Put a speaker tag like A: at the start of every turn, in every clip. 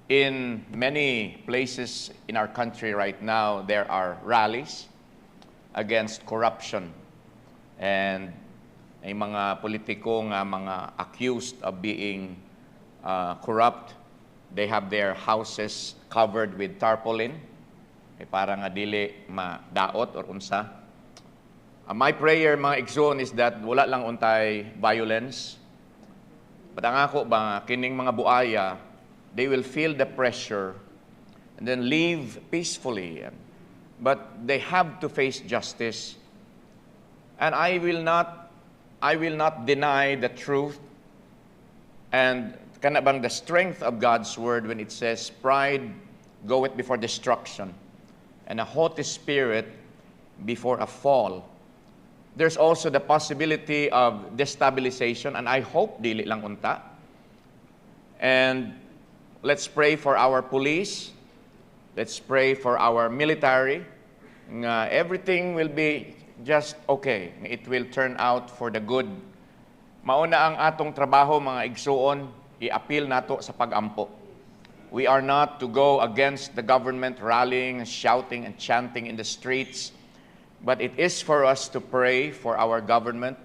A: In many places in our country right now, there are rallies against corruption. And may mga politiko nga mga accused of being corrupt. They have their houses covered with tarpaulin. Para nga dili madaot or unsa. My prayer, mga igsoon, is that wala lang untay violence. But ang ako ba, kining mga buaya, they will feel the pressure and then live peacefully. But they have to face justice. And I will not deny the truth and kanabang the strength of God's word when it says, pride goeth before destruction, and a haughty spirit before a fall. There's also the possibility of destabilization, and I hope dili lang unta. And let's pray for our police. Let's pray for our military. Everything will be just okay. It will turn out for the good. Mauna ang atong trabaho, mga igsuon, i-appeal nato sa pag-ampo. We are not to go against the government rallying, shouting, and chanting in the streets. But it is for us to pray for our government.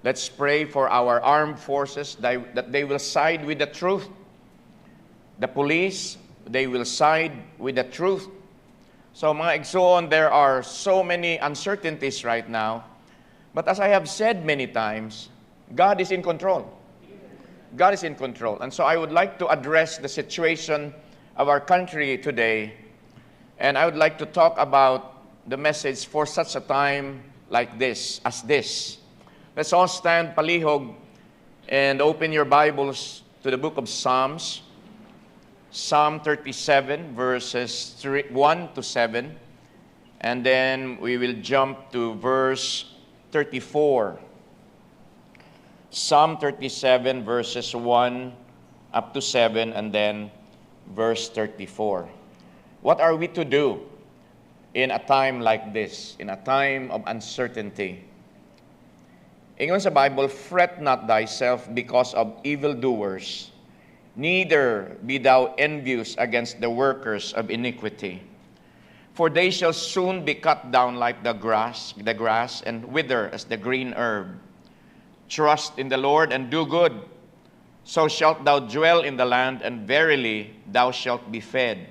A: Let's pray for our armed forces that they will side with the truth. The police, they will side with the truth. So mga igsoon, there are so many uncertainties right now. But as I have said many times, God is in control. God is in control. And so I would like to address the situation of our country today. And I would like to talk about the message for such a time like this, as this. Let's all stand palihog and open your Bibles to the book of Psalms. Psalm 37, verses 1 to 7. And then we will jump to verse 34. Psalm 37, verses 1 up to 7, and then verse 34. What are we to do in a time like this, in a time of uncertainty? Ingon sa Bible, fret not thyself because of evildoers, neither be thou envious against the workers of iniquity. For they shall soon be cut down like the grass, and wither as the green herb. Trust in the Lord and do good, so shalt thou dwell in the land, and verily thou shalt be fed.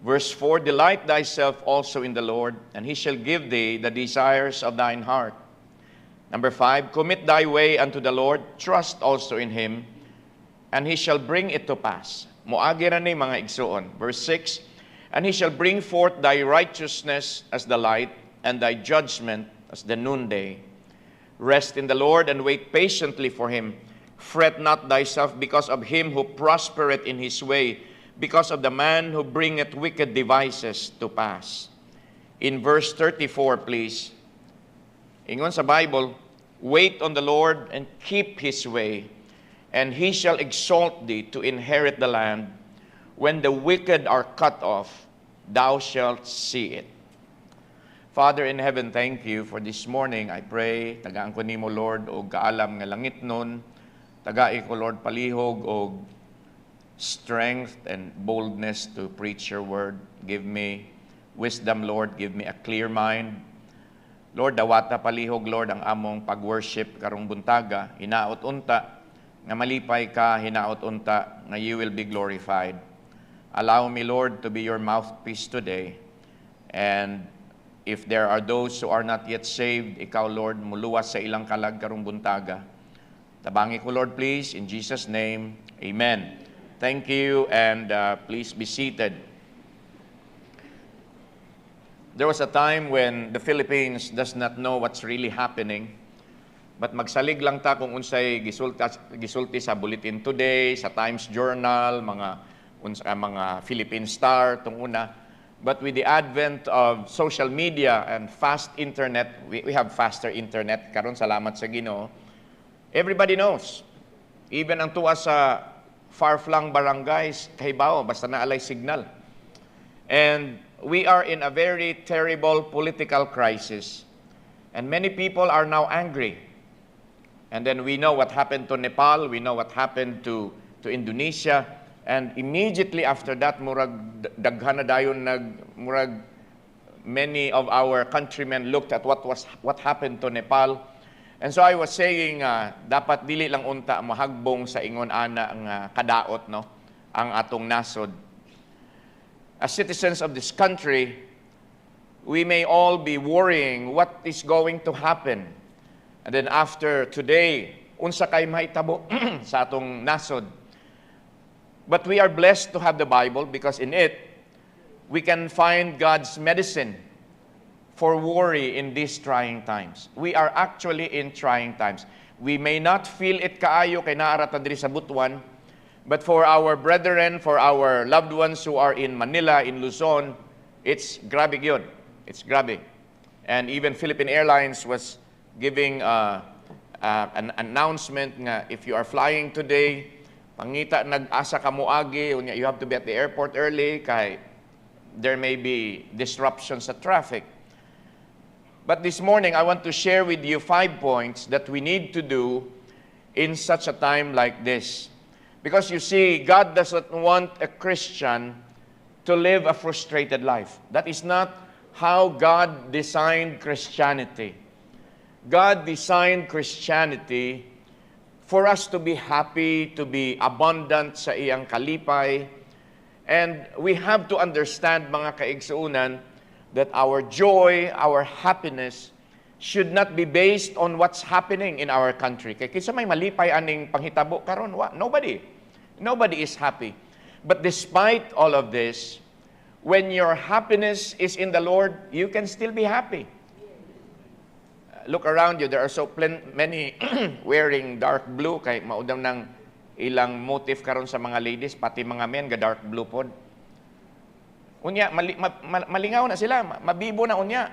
A: Verse 4, delight thyself also in the Lord, and he shall give thee the desires of thine heart. Number 5, commit thy way unto the Lord, trust also in him, and he shall bring it to pass. Moagi ra ni mga igsuon. Verse 6, and he shall bring forth thy righteousness as the light, and thy judgment as the noonday. Rest in the Lord, and wait patiently for him. Fret not thyself because of him who prospereth in his way, because of the man who bringeth wicked devices to pass. In verse 34, please. Ingon sa Bible, wait on the Lord and keep his way, and he shall exalt thee to inherit the land. When the wicked are cut off, thou shalt see it. Father in heaven, thank you for this morning. I pray, tagaan ko nimo Lord, o kaalam nga langit nun, tagai ko Lord palihog, o strength and boldness to preach your word. Give me wisdom, Lord. Give me a clear mind. Lord, dawata palihog, Lord, ang among pag-worship karong buntaga. Hinaot unta, nga malipay ka, hinaot unta, nga you will be glorified. Allow me, Lord, to be your mouthpiece today. And if there are those who are not yet saved, ikaw, Lord, muluwas sa ilang kalag karong buntaga. Tabangi ko, Lord, please, in Jesus' name, amen. Thank you, and please be seated. There was a time when the Philippines does not know what's really happening, but magsalig lang ta kung unsay gisulti sa Bulletin Today, sa Times Journal, mga Philippine Star, tung una. But with the advent of social media and fast internet, we have faster internet, karon salamat sa Ginoo, everybody knows. Even ang tuwa sa far-flung barangays, kahibaw, basta naalay signal. And we are in a very terrible political crisis. And many people are now angry. And then we know what happened to Nepal, we know what happened to Indonesia, And immediately after that, murag daghan na dayon murag many of our countrymen looked at what happened to Nepal. And so I was saying, dapat dili lang unta mahagbong sa ingon ana ang kadaot, no, ang atong nasod. As citizens of this country, we may all be worrying what is going to happen. And then after today, unsa kay mahitabo sa atong nasod. But we are blessed to have the Bible because in it, we can find God's medicine for worry in these trying times. We are actually in trying times. We may not feel it kaayo kay naarata diri sa Butuan, but for our brethren, for our loved ones who are in Manila, in Luzon, it's grabe yun. It's grabe. And even Philippine Airlines was giving an announcement nga if you are flying today, pangita nag-asa ka moagi, you have to be at the airport early kay there may be disruptions sa traffic. But this morning, I want to share with you 5 points that we need to do in such a time like this. Because you see, God doesn't want a Christian to live a frustrated life. That is not how God designed Christianity. God designed Christianity for us to be happy, to be abundant sa iyang kalipay. And we have to understand, mga kaigsuunan, that our joy, our happiness, should not be based on what's happening in our country. Kaya kisa may malipay aning panghitabo karon, nobody is happy. But despite all of this, when your happiness is in the Lord, you can still be happy. Look around you, there are so many wearing dark blue, kay maudam ng ilang motif karon sa mga ladies, pati mga men, ga dark blue pod. Unya, malingaw na sila, mabibo na unya.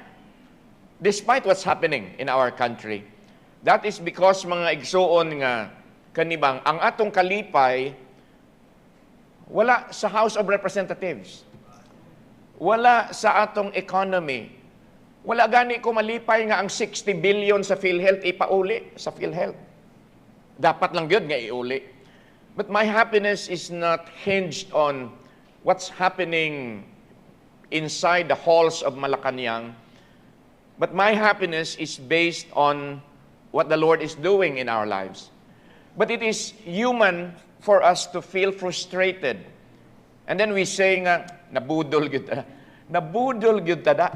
A: Despite what's happening in our country. That is because mga igsuon nga kanibang, ang atong kalipay, wala sa House of Representatives. Wala sa atong economy. Wala gani ko malipay nga ang 60 billion sa PhilHealth ipauli sa PhilHealth. Dapat lang yun nga iuli. But my happiness is not hinged on what's happening inside the halls of Malacanang. But my happiness is based on what the Lord is doing in our lives. But it is human for us to feel frustrated. And then we say nga, nabudol gyud ta. Nabudol gyud ta da.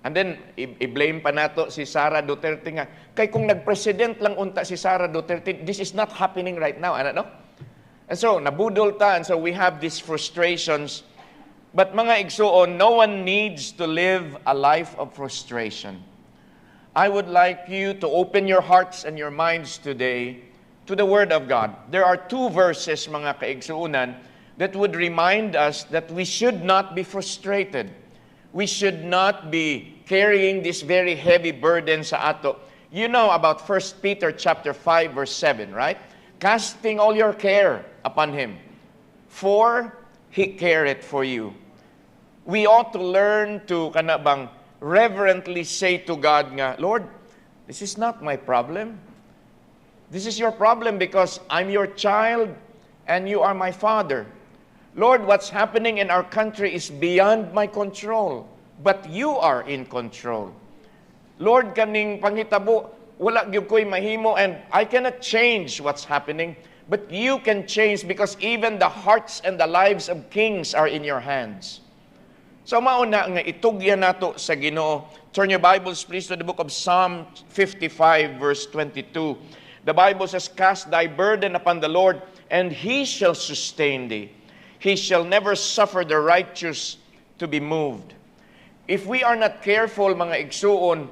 A: And then, i-blame pa nato si Sara Duterte nga, kay kung nag-president lang unta si Sara Duterte, this is not happening right now. Ano, no? And so, nabudol ta, and so we have these frustrations. But mga igsuon, no one needs to live a life of frustration. I would like you to open your hearts and your minds today to the Word of God. There are 2 verses, mga kaigsuunan, that would remind us that we should not be frustrated. We should not be carrying this very heavy burden sa ato. You know about 1 Peter chapter 5 verse 7, right? Casting all your care upon Him, for He careth for you. We ought to learn to kanabang reverently say to God nga, Lord, this is not my problem. This is your problem because I'm your child and you are my father. Lord, what's happening in our country is beyond my control, but you are in control. Lord, kaning panghitabo, wala gyud ko'y mahimo and I cannot change what's happening, but you can change because even the hearts and the lives of kings are in your hands. So mauna nga itugyan nato sa Ginoo. Turn your Bibles please to the book of Psalm 55 verse 22. The Bible says, cast thy burden upon the Lord, and He shall sustain thee. He shall never suffer the righteous to be moved. If we are not careful, mga igsuon,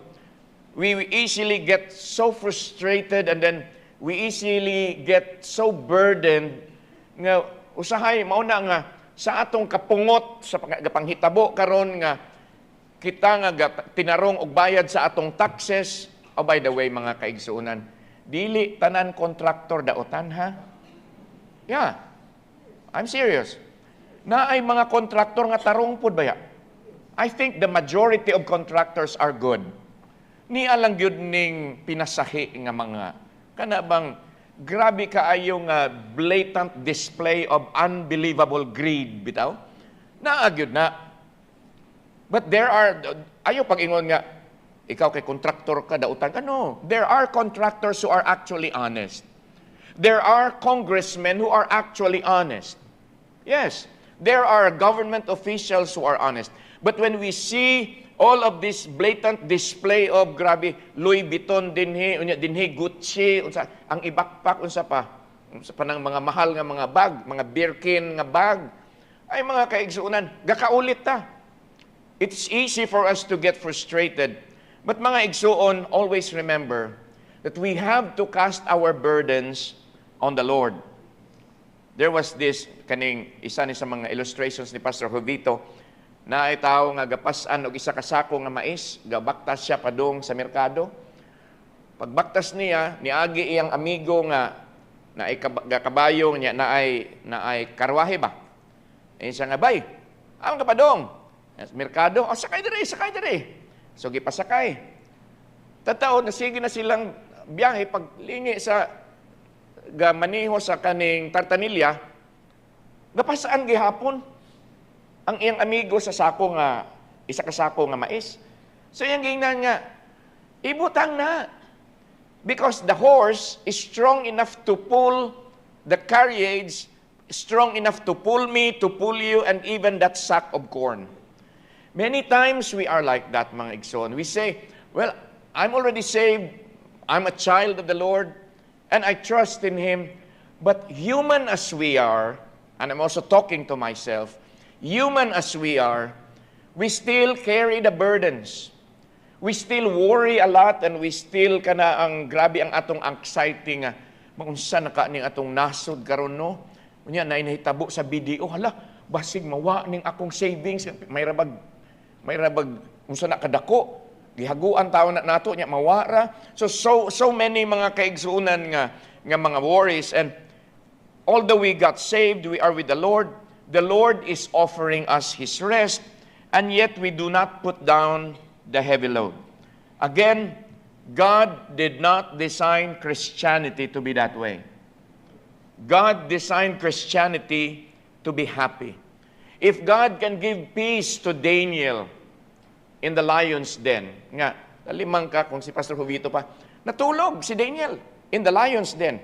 A: we easily get so frustrated and then we easily get so burdened nga usahay mauna nga sa atong kapungot sa panghitabo karon nga kita nga tinarong og bayad sa atong taxes. Oh, by the way, mga kaigsuunan, dili tanan kontraktor daotan, ha? Yeah. I'm serious. Na ay mga kontraktor nga tarong pud baya. I think the majority of contractors are good. Ni alang gyud ning pinasahi nga mga kana bang grabe kaayong blatant display of unbelievable greed, bitaw. Naagyod na. But there are, ayaw pag-ingon nga, ikaw kay contractor ka, dautan ka. No, there are contractors who are actually honest. There are congressmen who are actually honest. Yes, there are government officials who are honest. But when we see all of this blatant display of grabe, Louis Vuitton dinhi Gucci, unsa ang ibakpak unsa pa ng mga mahal nga mga bag, mga Birkin nga bag, ay mga kaigsuunan, gakaulit ta. It's easy for us to get frustrated. But mga igsuon, always remember that we have to cast our burdens on the Lord. There was this, kaning isa ni sa mga illustrations ni Pastor Jovito, na ay tao nga gapasan og isa ka sako nga mais, gabaktas siya padung sa merkado. Pagbaktas niya, niagi iyang amigo nga na ay kabayo niya na ay karwahe ba. Ay siya nga bay, ang kapadong merkado, sakay diri. So gipasakay. Tataon na sige na silang biyahe paglingi sa gamaniho sa kaning Tartanilla, gapasaan gihapon ang iyang amigo sa sako nga isa ka sako nga mais. So iyang gingnan nga ibutang na because the horse is strong enough to pull the carriage, strong enough to pull me, to pull you, and even that sack of corn. Many times we are like that, mga igsoon. We say, well, I'm already saved, I'm a child of the Lord, and I trust in Him. But human as we are, and I'm also talking to myself, human as we are, we still carry the burdens. We still worry a lot, and we still kana ang grabe ang atong anxiety nga, maunsa na ka ning atong nasod karon no? Unya na inahitabo sa video, hala, basig mawa ning akong savings, may rabag unsa na kadako gihaguan tawo na nato nya mawara. So many mga kaigsuunan nga mga worries, and although we got saved, we are with the Lord. The Lord is offering us His rest, and yet we do not put down the heavy load. Again, God did not design Christianity to be that way. God designed Christianity to be happy. If God can give peace to Daniel in the lion's den, nga, limang ka kung si Pastor Jovito pa, natulog si Daniel in the lion's den.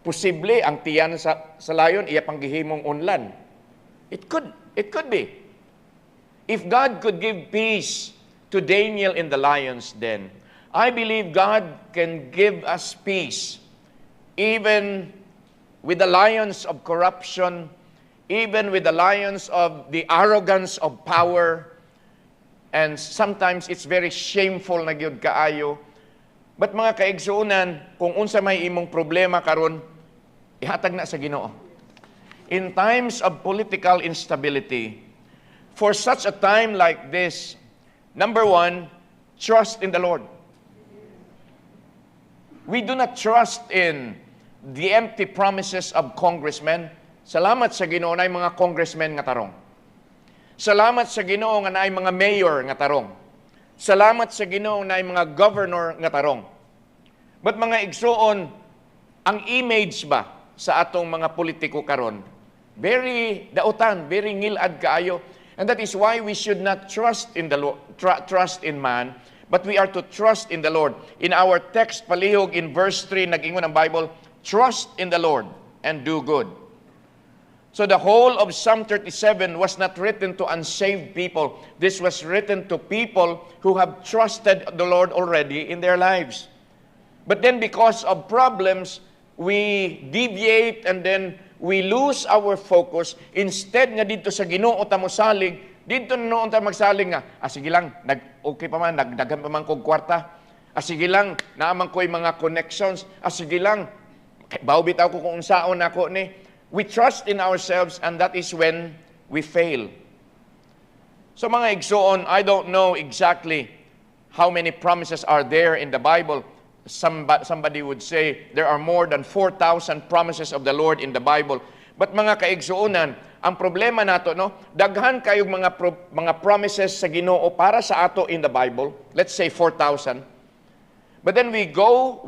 A: Posible ang tiyan sa lion, iya panggihimong unlan. It could be. If God could give peace to Daniel in the lion's den, I believe God can give us peace even with the lions of corruption, even with the lions of the arrogance of power, and sometimes it's very shameful na gyud kaayo. But mga kaigsuunan, kung unsa may imong problema karon, ihatag na sa Ginoo. In times of political instability, for such a time like this, number one, trust in the Lord. We do not trust in the empty promises of congressmen. Salamat sa Ginoo na mga congressmen nga tarong. Salamat sa Ginoo nga naay mga mayor nga tarong. Salamat sa Ginoo na mga governor nga tarong. But mga igsuon, ang image ba sa atong mga politiko karon, very dautan, very ngilad kaayo. And that is why we should not trust in the Lord, trust in man, but we are to trust in the Lord. In our text palihog in verse 3, nag-ingon ang Bible, trust in the Lord and do good. So the whole of Psalm 37 was not written to unsaved people. This was written to people who have trusted the Lord already in their lives. But then because of problems, we deviate and then we lose our focus. Instead nga dito sa Ginoo ta mo salig, dito noon ta magsalig nga, sige lang, okay pa man, nagdagan pa man kog kwarta. Sige lang, naaman ko'y mga connections. Sige lang, bawbitaw ko kung unsaon ako ni. We trust in ourselves, and that is when we fail. So mga igsoon, I don't know exactly how many promises are there in the Bible. Somebody would say there are more than 4,000 promises of the Lord in the Bible. But mga kaigsuonan, ang problema nato, no, daghan kayong mga promises sa Ginoo para sa ato in the Bible. Let's say 4,000. But then we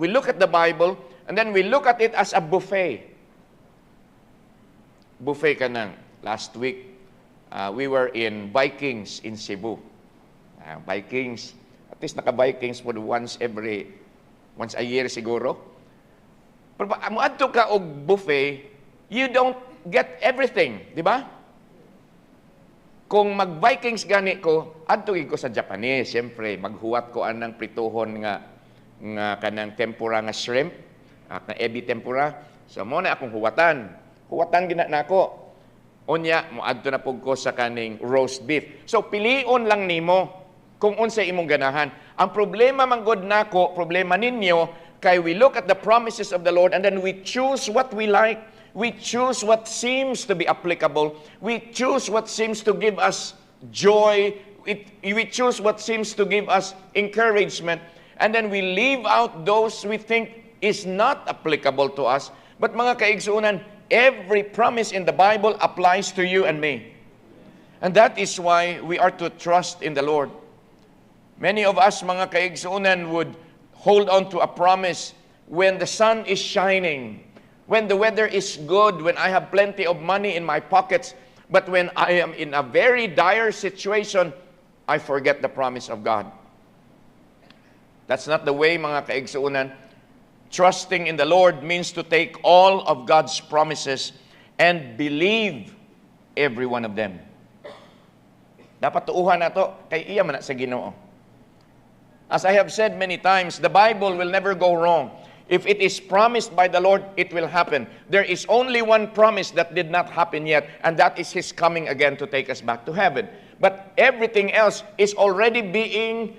A: look at the Bible, And then we look at it as a buffet. Buffet ka nang. Last week, we were in Vikings in Cebu. Vikings. At least naka-Vikings for once a year siguro. Pero muadto ka og buffet, you don't get everything, di ba? Kung mag-Vikings gani ko, adto ko sa Japanese, siyempre, maghuwat ko anang prituhon nga kanang tempura nga shrimp, na ebi tempura. So, mo na akong huwatan. Huwatan gina na ako. Unya, moadto na pug ko sa kaning roast beef. So, pilion lang nimo kung unsa imong ganahan. Ang problema manggod nako, problema ninyo, kay we look at the promises of the Lord and then we choose what we like. We choose what seems to be applicable. We choose what seems to give us joy. We choose what seems to give us encouragement. And then we leave out those we think is not applicable to us. But mga kaigsuunan, every promise in the Bible applies to you and me. And that is why we are to trust in the Lord. Many of us, mga kaigsuunan, would hold on to a promise when the sun is shining, when the weather is good, when I have plenty of money in my pockets. But when I am in a very dire situation, I forget the promise of God. That's not the way, mga kaigsuunan. Trusting in the Lord means to take all of God's promises and believe every one of them. Dapat tuuhan na to, kay iya man na sa Ginoo. As I have said many times, the Bible will never go wrong. If it is promised by the Lord, it will happen. There is only one promise that did not happen yet, and that is His coming again to take us back to heaven. But everything else is already being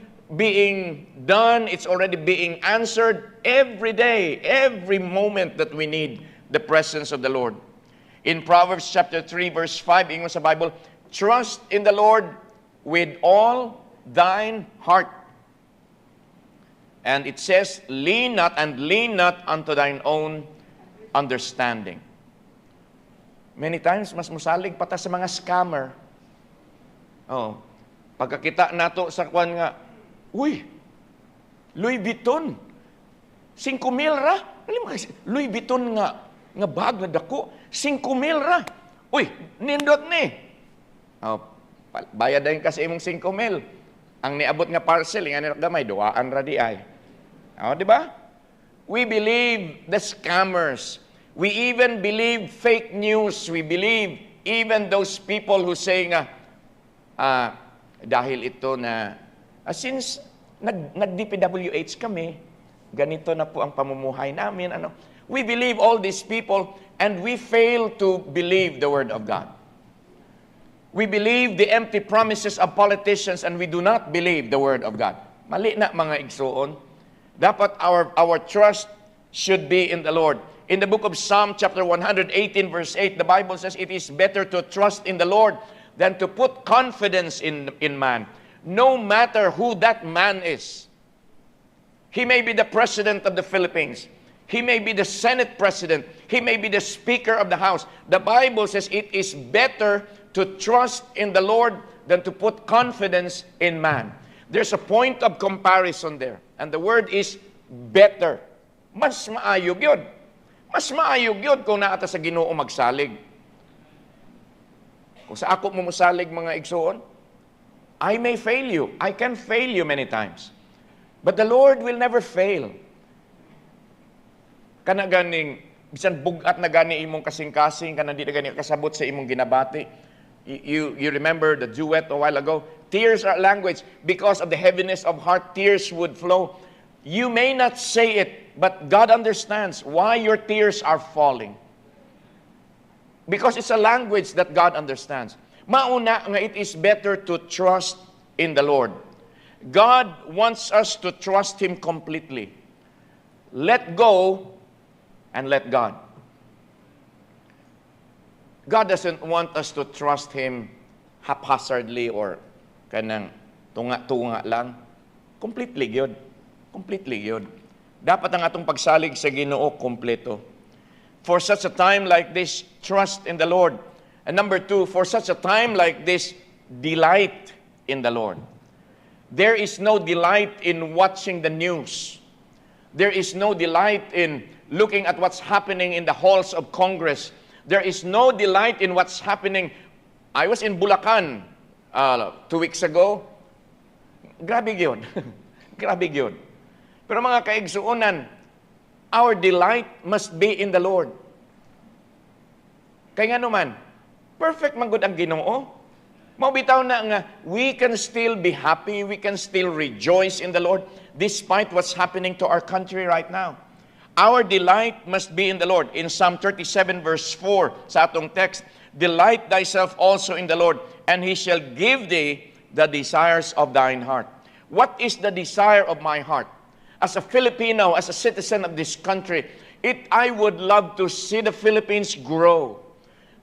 A: done. It's already being answered every day, every moment that we need the presence of the Lord. In Proverbs chapter 3, verse 5, ingon sa Bible, trust in the Lord with all thine heart. And it says, lean not unto thine own understanding. Many times, mas musalig pata sa mga scammer. Oh, pagkakita nato sa kwan nga, uy, Louis Vuitton, 5,000 ra. Louis Vuitton nga bag na dako, 5,000 ra. Uy, nindot ni. Oh, bayad din kasi imong 5,000. Ang niabot nga parcel, nga gamay, duwaan ra di ay. O, di ba? We believe the scammers. We even believe fake news. We believe even those people who say nga, dahil ito na, since nag-DPWH kami, ganito na po ang pamumuhay namin. We believe all these people and we fail to believe the Word of God. We believe the empty promises of politicians and we do not believe the Word of God. Mali na mga igsuon. Dapat our trust should be in the Lord. In the book of Psalm chapter 118 verse 8, the Bible says, it is better to trust in the Lord than to put confidence in man. No matter who that man is. He may be the president of the Philippines. He may be the Senate president. He may be the Speaker of the House. The Bible says it is better to trust in the Lord than to put confidence in man. There's a point of comparison there. And the word is better. Mas maayog yun. Mas maayog yun kung naata sa Ginoo magsalig. Kung sa ako mo musalig mga igsoon, I may fail you. I can fail you many times. But the Lord will never fail. Kana ganing, bisan bugat na gani imong kasing-kasing, kana di na gani kasabot sa imong ginabati. You remember the duet a while ago? Tears are language. Because of the heaviness of heart, tears would flow. You may not say it, but God understands why your tears are falling. Because it's a language that God understands. Mauna nga it is better to trust in the Lord. God wants us to trust Him completely. Let go and let God. God doesn't want us to trust Him haphazardly or kanang tunga-tunga lang. Completely yun. Completely yun. Dapat ang atong pagsalig sa Ginoo kompleto. For such a time like this, trust in the Lord. And number 2, for such a time like this, delight in the Lord. There is no delight in watching the news. There is no delight in looking at what's happening in the halls of Congress. There is no delight in what's happening. I was in Bulacan 2 weeks ago. Grabe yun. Grabe yun. Pero mga kaigsuunan, our delight must be in the Lord. Kaya nga naman, perfect man gud ang Ginoo. Mabitaw na nga, we can still be happy, we can still rejoice in the Lord, despite what's happening to our country right now. Our delight must be in the Lord. In Psalm 37 verse 4, sa atong text, delight thyself also in the Lord, and He shall give thee the desires of thine heart. What is the desire of my heart? As a Filipino, as a citizen of this country, I would love to see the Philippines grow.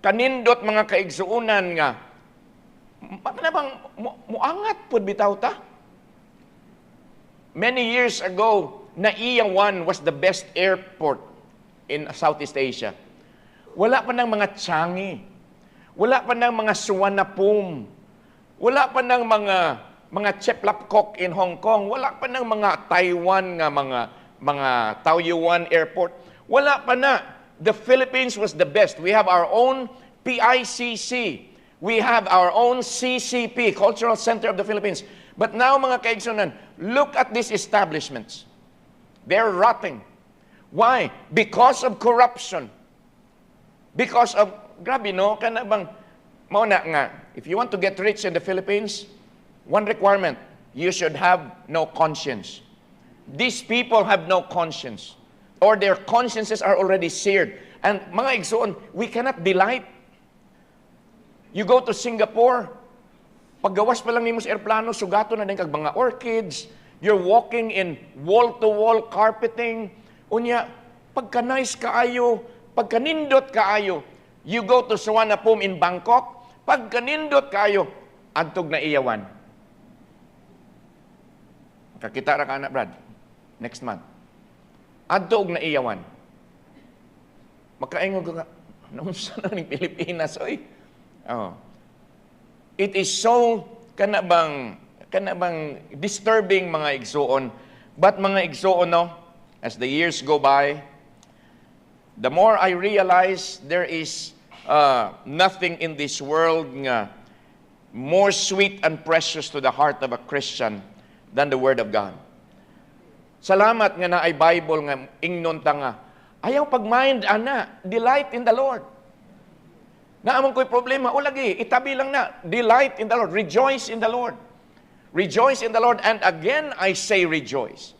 A: Kanindot mga kaigsuunan nga, bang muangat pud bitaw ta? Many years ago, Naiya 1 was the best airport in Southeast Asia. Wala pa ng mga Changi. Wala pa ng mga Suvarnabhumi. Wala pa ng mga Cheplapkok in Hong Kong. Wala pa ng mga Taiwan nga mga Taoyuan airport. Wala pa na. The Philippines was the best. We have our own PICC. We have our own CCP, Cultural Center of the Philippines. But now, mga kaigsunan, look at these establishments. They're rotting. Why? Because of corruption. Because of, grabe no, kana bang, mauna nga, if you want to get rich in the Philippines, one requirement, you should have no conscience. These people have no conscience. Or their consciences are already seared. And mga igsoon, we cannot delight. You go to Singapore, paggawas pa lang ni mo sa airplano, sugato na din kag mga orchids, you're walking in wall-to-wall carpeting, unya, pagka-nice kaayo, pagka-nindot kaayo, you go to Suvarnabhumi in Bangkok, pagka-nindot kaayo, antog na iyawan. Kakita ra ka na, Brad, next month. Adtog na iyawan. Makaingon ko nga, naunsa na ng Pilipinas, oy. Oh. It is so kanabang disturbing mga igsuon. But mga igsuon, no, as the years go by, the more I realize there is nothing in this world nga more sweet and precious to the heart of a Christian than the Word of God. Salamat nga na ay Bible nga ingnon ta nga. Ayaw pag-mind ana, delight in the Lord. Naamang ko'y problema, o lagi, itabi lang na, delight in the Lord, rejoice in the Lord. Rejoice in the Lord, and again I say rejoice.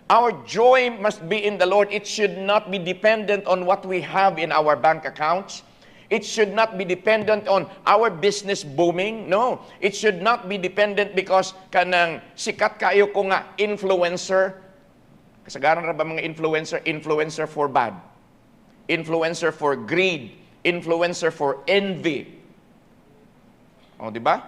A: Our joy must be in the Lord. It should not be dependent on what we have in our bank accounts. It should not be dependent on our business booming. No, it should not be dependent because kanang sikat kayo ko nga influencer. Kasagaran ra ba mga influencer? Influencer for bad. Influencer for greed. Influencer for envy. O, di ba?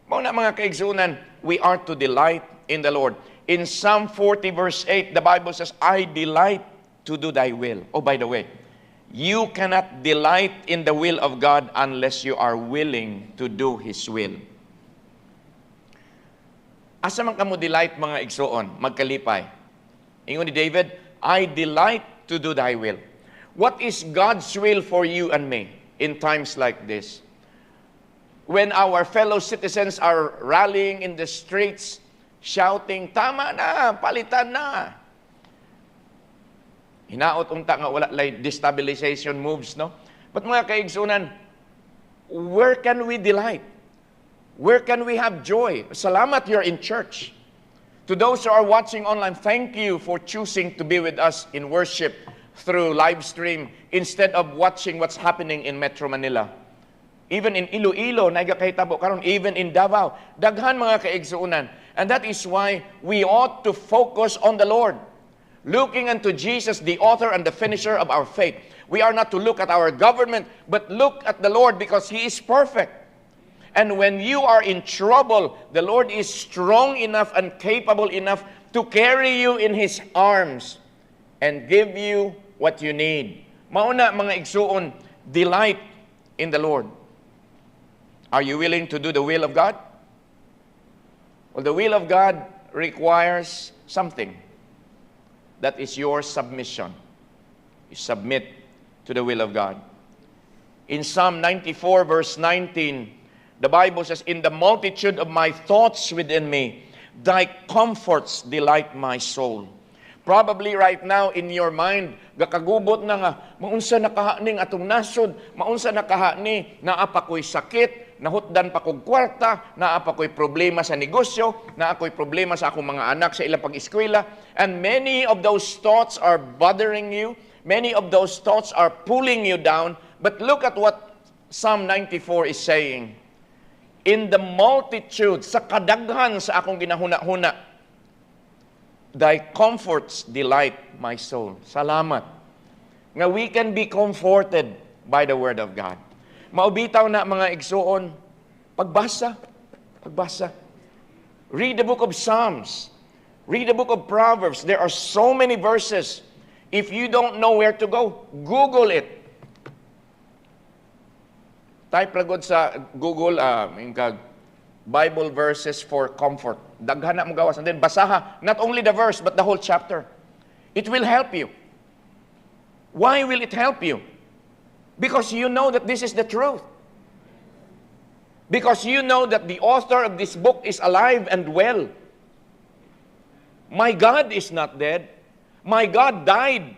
A: Mao na mga kaigsunan, we are to delight in the Lord. In Psalm 40 verse 8, the Bible says, I delight to do thy will. Oh, by the way, you cannot delight in the will of God unless you are willing to do His will. Asa man kamo delight mga igsuon, magkalipay. Ingon ni David, I delight to do thy will. What is God's will for you and me in times like this? When our fellow citizens are rallying in the streets, shouting, tama na, palitan na. Hinaot unta nga wala like destabilization moves, no? But mga kaigsunan, where can we delight? Where can we have joy? Salamat you're in church. To those who are watching online, thank you for choosing to be with us in worship through live stream instead of watching what's happening in Metro Manila. Even in Iloilo, nagakahitabo karon, even in Davao, daghan mga kaigsuunan. And that is why we ought to focus on the Lord, looking unto Jesus, the author and the finisher of our faith. We are not to look at our government, but look at the Lord because He is perfect. And when you are in trouble, the Lord is strong enough and capable enough to carry you in His arms and give you what you need. Mauna mga igsuon, delight in the Lord. Are you willing to do the will of God? Well, the will of God requires something. That is your submission. You submit to the will of God. In Psalm 94 verse 19, the Bible says, in the multitude of my thoughts within me, thy comforts delight my soul. Probably right now in your mind, gakagubot na nga, maunsa nakahaning atong nasod, maunsa nakahani, naapa ko'y sakit, nahutdan pa kong kwarta, naapa ko'y problema sa negosyo, naapa ko'y problema sa akong mga anak sa ilang pag-eskwela, and many of those thoughts are bothering you, many of those thoughts are pulling you down, but look at what Psalm 94 is saying. In the multitude, sa kadaghan sa akong ginahuna-huna, thy comforts delight my soul. Salamat. Nga we can be comforted by the Word of God. Maubitaw na mga igsuon, pagbasa. Read the book of Psalms. Read the book of Proverbs. There are so many verses. If you don't know where to go, Google it. Type lagod sa Google, Bible verses for comfort. Daghan na mo gawas. And then basaha, not only the verse, but the whole chapter. It will help you. Why will it help you? Because you know that this is the truth. Because you know that the author of this book is alive and well. My God is not dead. My God died.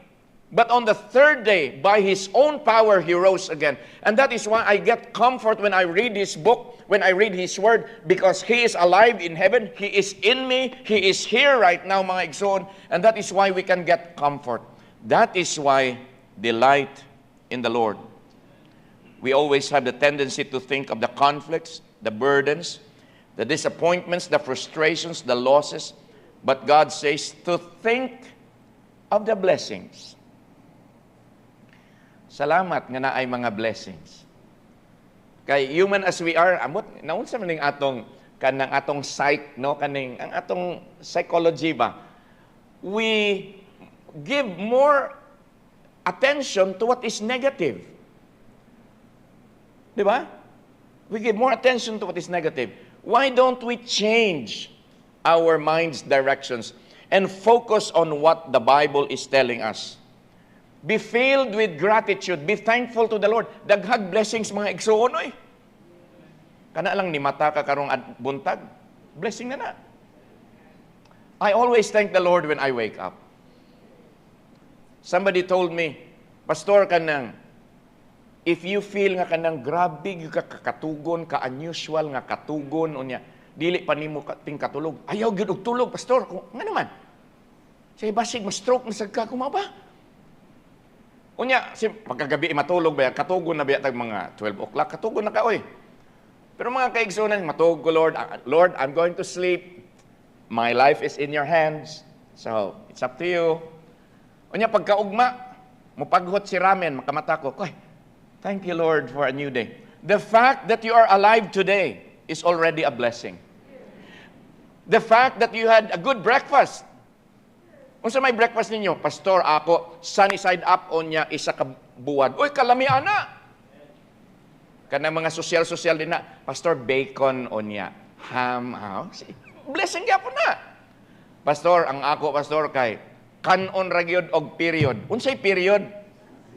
A: But on the third day, by His own power, He rose again. And that is why I get comfort when I read His book, when I read His Word, because He is alive in heaven, He is in me, He is here right now, mga igsoon, and that is why we can get comfort. That is why delight in the Lord. We always have the tendency to think of the conflicts, the burdens, the disappointments, the frustrations, the losses, but God says to think of the blessings. Salamat nga na ay mga blessings. Kay human as we are, amot naunsa man ning atong psych, no, kaning ang atong psychology ba. We give more attention to what is negative. Di ba? We give more attention to what is negative. Why don't we change our mind's directions and focus on what the Bible is telling us? Be filled with gratitude. Be thankful to the Lord. Daghag blessings mga igsuon, oy. Kana lang ni mata ka karong buntag. Blessing na. I always thank the Lord when I wake up. Somebody told me, Pastor, kanang, if you feel nga kanang grabe, ka kakatugon, ka-unusual nga katugon, unya, dili pa nimo ting katulog. Ayaw gyud og tulog, Pastor. Nga naman. Say, basig, ma-stroke na sagka, kumaba. Unya, pagkagabi matulog ba, katugon na ba tag mga 12 o'clock, katugon na ka, oy. Pero mga kaigsunan, matulog ko, Lord, Lord, I'm going to sleep. My life is in your hands. So, it's up to you. Unya, pagkaugma, mupaghot si ramen, makamata ko, koy, thank you, Lord, for a new day. The fact that you are alive today is already a blessing. The fact that you had a good breakfast. Unsa may breakfast ninyo? Pastor, ako, sunny side up on niya, isa ka buwad. Uy, kalami ana. Kana mga sosyal-sosyal din na. Pastor, bacon on niya. Ham, blessing niya po na. Pastor, ang ako, Pastor, kay kanon ragyod og period. Unsay period?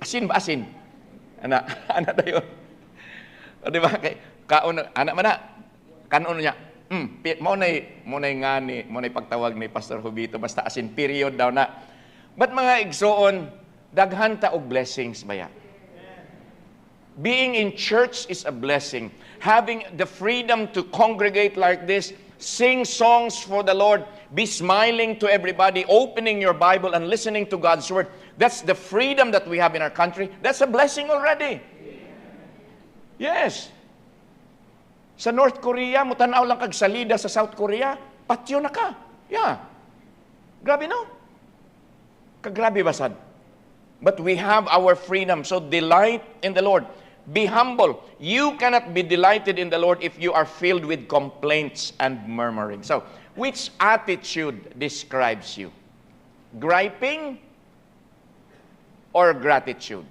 A: Asin ba asin? Ana tayo. O di ba? Kay kaon, ana man na. Kanon niya. Mo nay pagtawag ni Pastor Hubito, basta asin period daw na. But mga igsoon, daghan ta og blessings baya. Being in church is a blessing. Having the freedom to congregate like this, sing songs for the Lord, be smiling to everybody, opening your Bible and listening to God's Word. That's the freedom that we have in our country. That's a blessing already. Yes. Sa North Korea, mutanaw lang kag salida sa South Korea, patyo na ka. Yeah. Grabe no? Kagrabe basad. But we have our freedom. So delight in the Lord. Be humble. You cannot be delighted in the Lord if you are filled with complaints and murmuring. So, which attitude describes you? Griping or gratitude?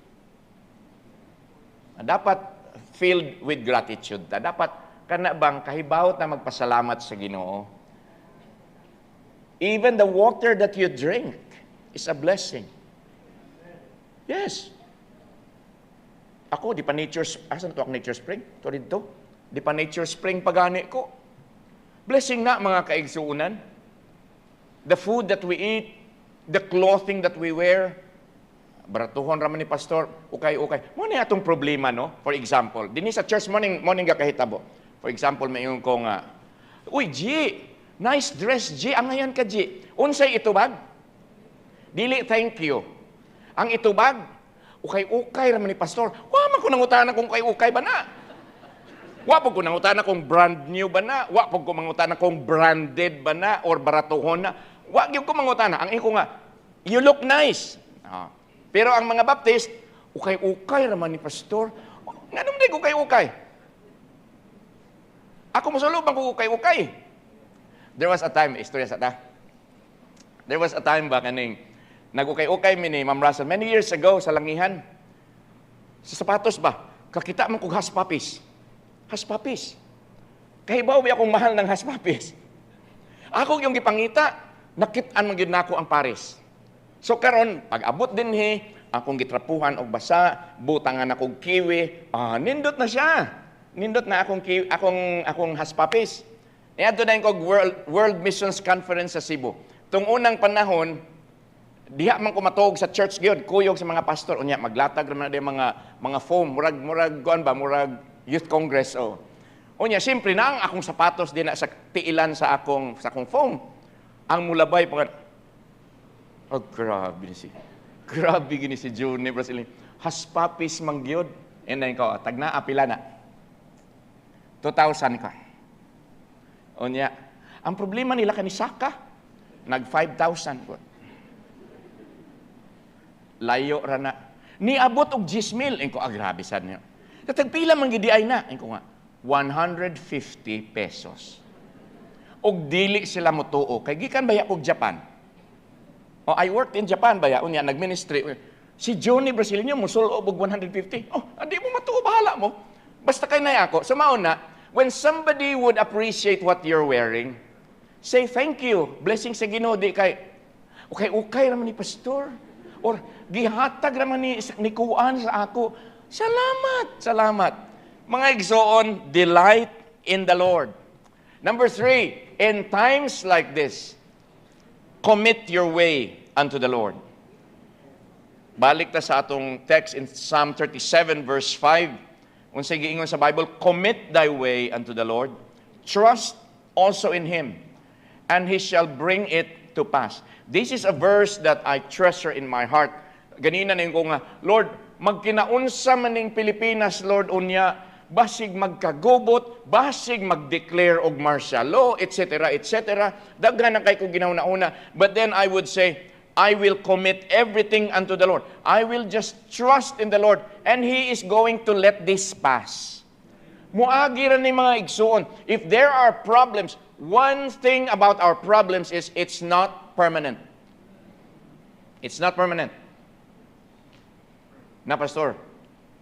A: Dapat filled with gratitude. Dapat kana bang kahibawot na magpasalamat sa Ginoo. Even the water that you drink, is a blessing. Yes. Ako, di pa asan to ang nature spring? To dito. Di pa nature spring pagani ko. Blessing na, mga kaigsuunan. The food that we eat, the clothing that we wear. Baratuhon raman ni pastor, ukay-ukay. Mo na atong problema, no? For example, dinhi sa church morning ga kahitabo. For example, mayon ko nga, uy, G, nice dress, G. Ang ngayon ka, G. Unsay itubag? Dili, thank you. Ang itubag, ukay-ukay raman ni pastor. Wa man ko nangutana kung ukay-ukay ba na? Wa po ko nangutana kung brand new ba na? Wa po ko mangutana kung branded ba na? Or baratuhon na? Wa gyud ko mangutana. Ang iko nga, you look nice. Pero ang mga Baptist, ukay-ukay raman ni pastor. Nga naman din ukay-ukay. Ako masulog bang ukay-ukay. There was a time, istorya sa ta. There was a time ba kaning nag-ukay-ukay mi ni Ma'am Russell many years ago sa Langihan. Sa sapatos ba? Kakita man kog haspapis. Haspapis. Kahibaw ba akong mahal ng haspapis? Ako yung gipangita, nakit-an man gyud nako ang pares. So karon pag abot dinhi, akong gitrapuhan og basa, butangan akong kiwi, nindot na siya. Nindot na akong haspapis. Niadto na kog World Missions Conference sa Cebu. Tung unang panahon, diha man ko matog sa church gyud, kuyog sa mga pastor unya maglatag ra man mga foam, murag kuan ba, murag youth congress o. Unya simpre na ang akong sapatos din sa tiilan sa akong foam. Ang mulabay pag grabe gini si Johnny Brazilian. Haspapis mangyod. And then ko, tagna apila na. 2,000 ka. Unya, ang problema nila kani Saka, nag 5,000 po. Layo ra na. Niabot og 10,000. Ko, grabe sad niya. Tatagpila man gidi ay na. Ko nga, 150 pesos. Og dili sila motuo. Kay gikan baya og Japan. I worked in Japan baya, unya nag-ministry. Si Johnny Brazilian musulob og 150. Adi mo matuo, bahala mo. Basta kay na ako. So mauna, when somebody would appreciate what you're wearing, say thank you. Blessing sa Ginoo di kay ukay raman ni pastor or gihatag raman ni kuan sa ako. Salamat. Mga igsoon, delight in the Lord. Number 3, in times like this, commit your way unto the Lord. Balik ta sa atong text in Psalm 37 verse 5. Unsay giingon sa Bible, commit thy way unto the Lord, trust also in Him, and He shall bring it to pass. This is a verse that I treasure in my heart. Ganina ning ko nga, Lord, magkinaunsa maning Pilipinas, Lord, unya, basig magkagubot, basig mag-declare og martial law, etc., etc. Daghan na kay ko ginauna-una. But then I would say, I will commit everything unto the Lord. I will just trust in the Lord, and He is going to let this pass. Muagi ra ni mga igsuon. If there are problems, one thing about our problems is it's not permanent. It's not permanent. Na, Pastor,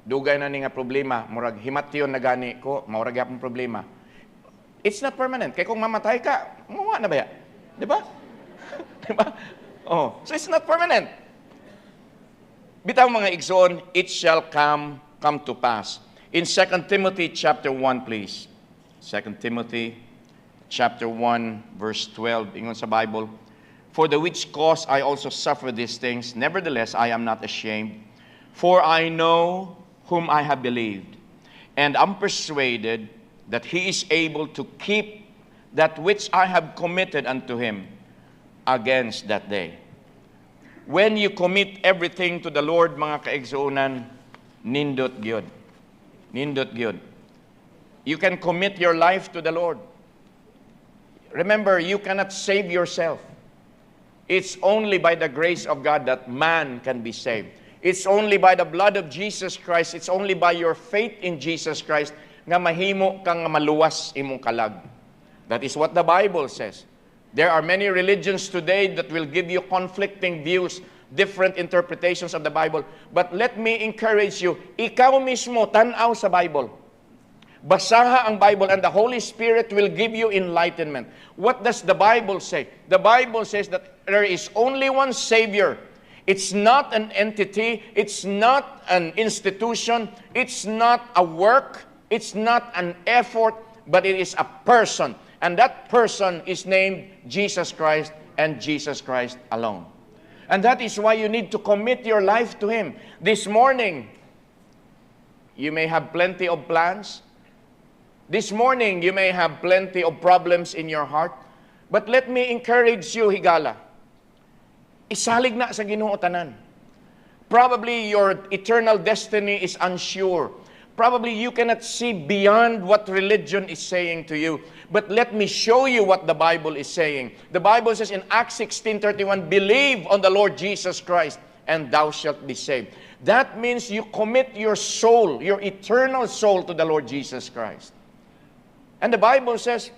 A: dugay na ni nga problema, murag himatyon na gani ko, maurag yapong problema. It's not permanent. Kaya kung mamatay ka, mawa na ba ya? Di ba? Di ba? So it's not permanent. Bitaw mga igsoon, it shall come to pass. In 2 Timothy chapter 1, please. 2 Timothy chapter 1, verse 12, ingon sa Bible, for the which cause I also suffer these things, nevertheless I am not ashamed, for I know whom I have believed, and am persuaded that He is able to keep that which I have committed unto Him against that day. When you commit everything to the Lord, mga kaigsuunan, nindot gyud. Nindot gyud. You can commit your life to the Lord. Remember, you cannot save yourself. It's only by the grace of God that man can be saved. It's only by the blood of Jesus Christ, it's only by your faith in Jesus Christ nga mahimo kang maluwas imong kalag. That is what the Bible says. There are many religions today that will give you conflicting views, different interpretations of the Bible. But let me encourage you, ikaw mismo tanaw sa Bible. Basaha ang Bible and the Holy Spirit will give you enlightenment. What does the Bible say? The Bible says that there is only one Savior. It's not an entity. It's not an institution. It's not a work. It's not an effort, but it is a person. And that person is named Jesus Christ and Jesus Christ alone. And that is why you need to commit your life to Him. This morning, you may have plenty of plans. This morning, you may have plenty of problems in your heart. But let me encourage you, Higala. Isalig na sa Ginoo tanan. Probably your eternal destiny is unsure. Probably you cannot see beyond what religion is saying to you. But let me show you what the Bible is saying. The Bible says in Acts 16:31, believe on the Lord Jesus Christ, and thou shalt be saved. That means you commit your soul, your eternal soul, to the Lord Jesus Christ. And the Bible says,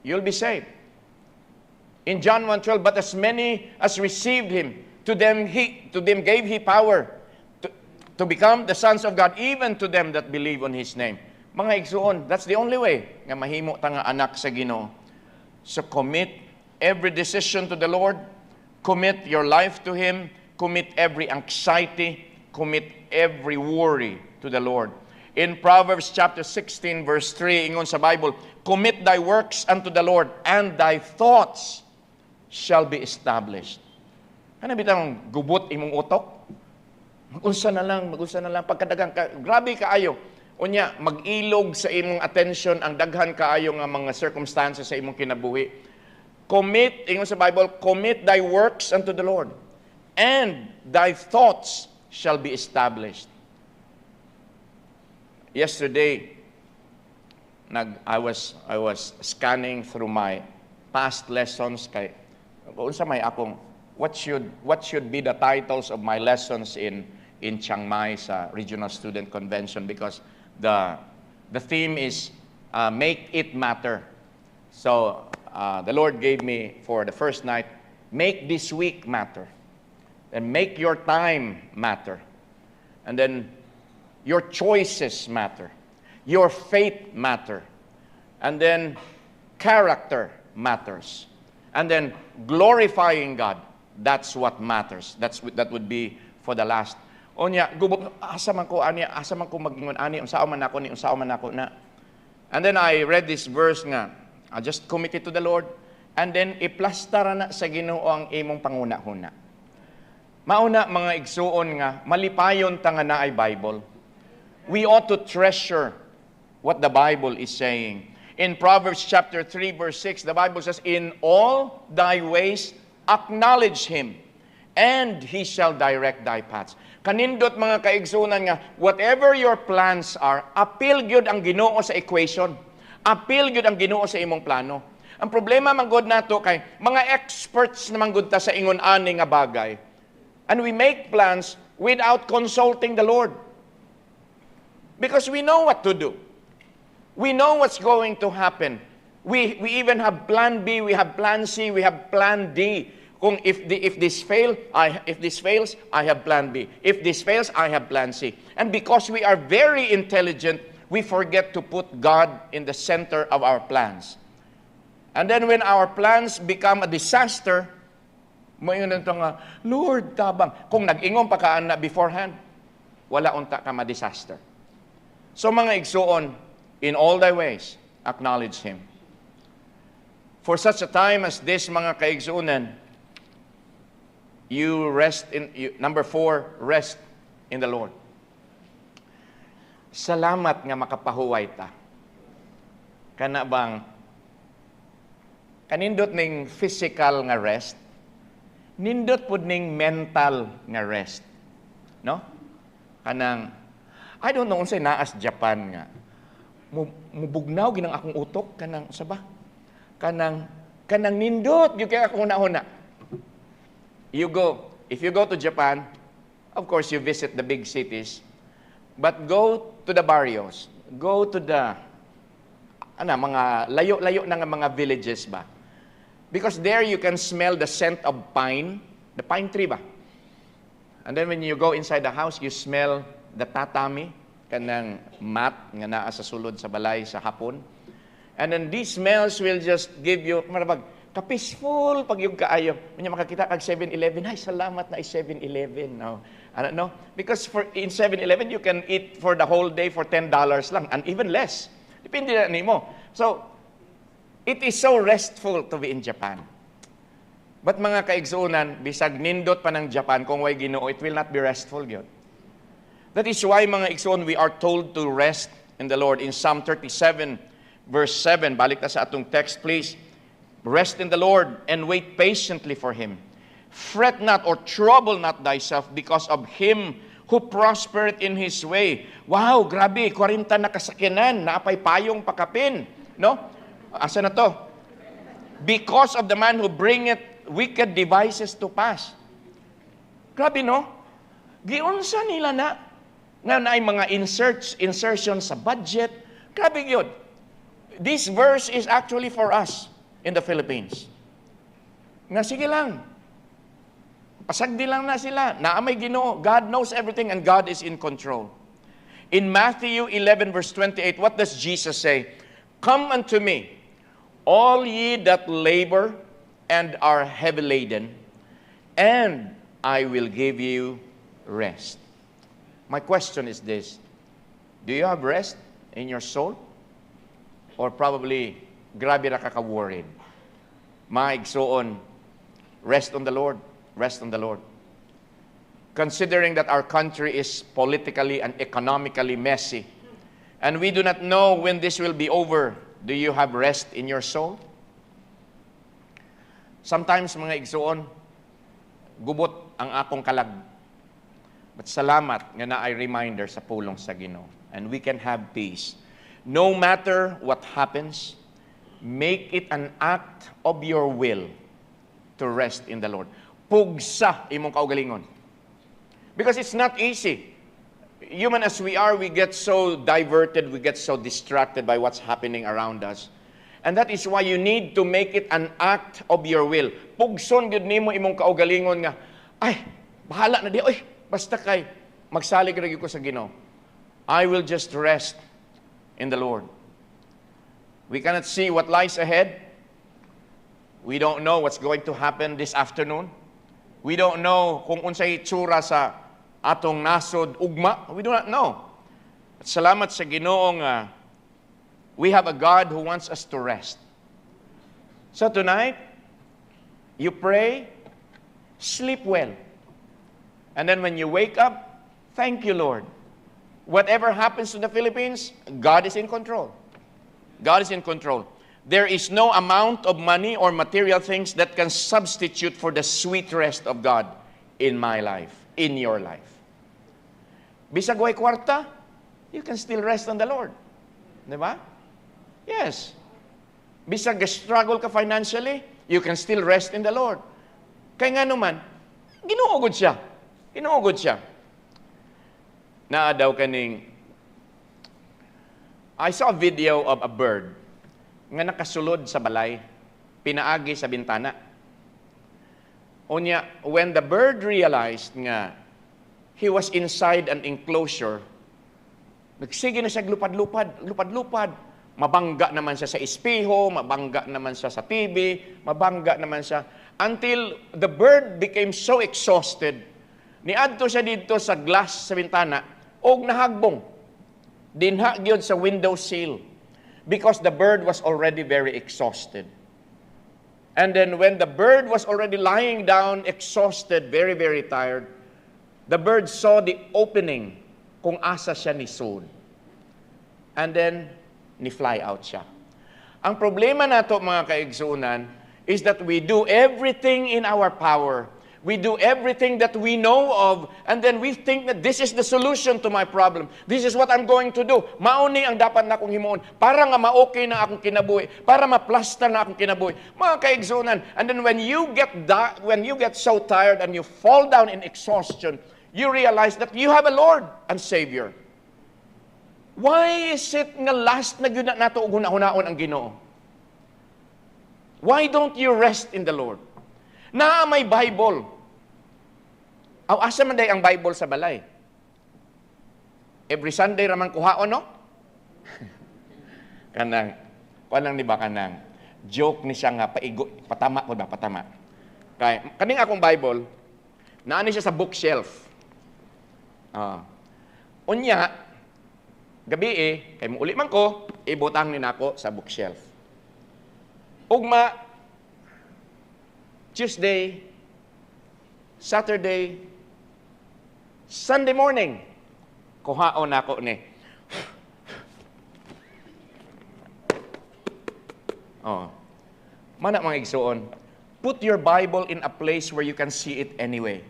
A: you'll be saved. In John 1:12, but as many as received Him, to them gave He power to become the sons of God, even to them that believe on His name. Mga igsuon, that's the only way nga mahimo ta nga anak sa Ginoo. So commit every decision to the Lord, commit your life to Him, commit every anxiety, commit every worry to the Lord. In Proverbs chapter 16 verse 3, ingon sa Bible, commit thy works unto the Lord, and thy thoughts shall be established. Ano bitang gubot imong utok? Mag-unsa na lang, pagkadagang grabe kaayo. Unya, mag-ilog sa imong attention ang daghan kaayo nga mga circumstances sa imong kinabuhi. Commit, ingon sa Bible, commit thy works unto the Lord, and thy thoughts shall be established. Yesterday, I was scanning through my past lessons kay unsa may akong what should be the titles of my lessons in Chiang Mai sa Regional Student Convention, because the theme is make it matter. So the Lord gave me for the first night, make this week matter, and make your time matter, and then your choices matter, your faith matter, and then character matters, and then glorifying God. That's what matters. That would be for the last. Onya, gubot asa man ko magingon ani unsa man ako na. And then I read this verse nga, I just commit it to the Lord, and then iplastara na sa Ginoo ang imong panguna-huna. Mauna mga igsuon nga malipayon ta nga naay Bible. We ought to treasure what the Bible is saying. In Proverbs chapter 3 verse 6, the Bible says, in all thy ways acknowledge Him, and He shall direct thy paths. Kanindot mga kaigsunan nga, whatever your plans are, appeal gyud ang Ginoo sa equation. Appeal gyud ang Ginoo sa imong plano. Ang problema man gud nato kay mga experts naman gud ta sa ingon ani nga bagay. And we make plans without consulting the Lord. Because we know what to do. We know what's going to happen. We even have plan B, we have plan C, we have plan D. Kung if this fails, I have plan B. If this fails, I have plan C. And because we are very intelligent, we forget to put God in the center of our plans. And then when our plans become a disaster, mayon nito nga, Lord, tabang. Kung nag-ingon pa ka na beforehand, wala unta ka ma-disaster. So mga igsuon, in all thy ways, acknowledge Him. For such a time as this, mga kaigsuunan, number 4, rest in the Lord. Salamat nga makapahuway ta. Kana bang kanindot ning physical nga rest, nindot pud ning mental nga rest. No? Kanang I don't know unsay naas Japan nga. Mubugnaw ginang akong utok kanang sa ba? Kanang nindot gyud kay akong una-una. If you go to Japan, of course you visit the big cities, but go to the barrios, go to the mga layo-layo na nga mga villages ba. Because there you can smell the scent of pine, the pine tree ba. And then when you go inside the house, you smell the tatami, kanang mat nga naa sa sulod sa balay sa hapon. And then these smells will just give you, marabag, ka-peaceful pag yung kaayo. Kanya makakita kag 7-Eleven, ay salamat na 7-Eleven. No? Ano, no? Because in 7-Eleven, you can eat for the whole day for $10 lang, and even less. Depende na nimo. So, it is so restful to be in Japan. But mga kaigsuunan, bisag nindot pa ng Japan, kung way Ginoo, it will not be restful yun. That is why, mga igsuon, we are told to rest in the Lord. In Psalm 37, verse 7, balik na sa atong text, please. Rest in the Lord and wait patiently for Him. Fret not or trouble not thyself because of him who prospered in his way. Wow, grabe, 40 na kasakinan, naapay payong pakapin. No? Asa na to? Because of the man who bringeth wicked devices to pass. Grabe, no? Giunsa nila na nga na ay mga insertions sa budget. Grabe yun. This verse is actually for us in the Philippines. Nga sige lang. Pasagdi lang na sila. Naamay Ginoo. God knows everything and God is in control. In Matthew 11 verse 28, what does Jesus say? Come unto me, all ye that labor and are heavy laden, and I will give you rest. My question is this: do you have rest in your soul? Or probably, grabe ra ka worried? Maigsoon, rest on the Lord. Rest on the Lord. Considering that our country is politically and economically messy, and we do not know when this will be over, do you have rest in your soul? Sometimes, mga igsoon, gubot ang akong kalag. But salamat nga na ay reminder sa pulong sa Ginoo. And we can have peace. No matter what happens, make it an act of your will to rest in the Lord. Pugsa imong kaugalingon. Because it's not easy. Human as we are, we get so diverted, we get so distracted by what's happening around us. And that is why you need to make it an act of your will. Pugson gyud nimo imong kaugalingon nga, ay, bahala na di, oy, basta kay magsalig ra gyud ko sa Ginoo. I will just rest in the Lord. We cannot see what lies ahead. We don't know what's going to happen this afternoon. We don't know kung unsay tsura sa atong nasod ugma. We do not know. At salamat sa Ginoong we have a God who wants us to rest. So tonight, you pray, sleep well. And then when you wake up, thank you, Lord. Whatever happens to the Philippines, God is in control. God is in control. There is no amount of money or material things that can substitute for the sweet rest of God in my life, in your life. Bisag way kwarta, you can still rest on the Lord. Di ba? Yes. Bisag struggle ka financially, you can still rest in the Lord. Kaya nga naman, ginuugod siya. Ginuugod siya. Naa daw kaning, I saw a video of a bird nga nakasulod sa balay, pinaagi sa bintana. Unya, when the bird realized nga he was inside an enclosure, nagsige na siya lupad-lupad, mabangga naman siya sa espeho, mabangga naman siya sa TV, mabangga naman siya, until the bird became so exhausted, niadto siya dito sa glass sa bintana, og nahagbong, dinha gyud sa window sill, because the bird was already very exhausted. And then when the bird was already lying down, exhausted, very, very tired, the bird saw the opening kung asa siya nisud. And then, ni-fly out siya. Ang problema nato, mga kaigsunan, is that we do everything in our power. We do everything that we know of, and then we think that this is the solution to my problem. This is what I'm going to do. Mauni ang dapat na akong himuon para nga ma-okay na akong kinabuhi, para ma-plaster na akong kinabuhi. Mga kaigsunan, and then when you get so tired and you fall down in exhaustion, you realize that you have a Lord and Savior. Why is it nga last na gyud nato og hunahon ang Ginoo? Why don't you rest in the Lord? Na may Bible. Aw asa man day ang Bible sa balay? Every Sunday raman kuhaon, no? Kanang, kanang ni ba kanang, joke ni siya nga, paigo, patama po ba, patama. Kaya, kaning akong Bible, naani siya sa bookshelf. Unya, gabi kay mo uli man ko, ibutang ni nako sa bookshelf. Ugma, Tuesday, Saturday, Sunday morning, kuhaon nako ni. Mana mga igsuon, put your Bible in a place where you can see it anyway.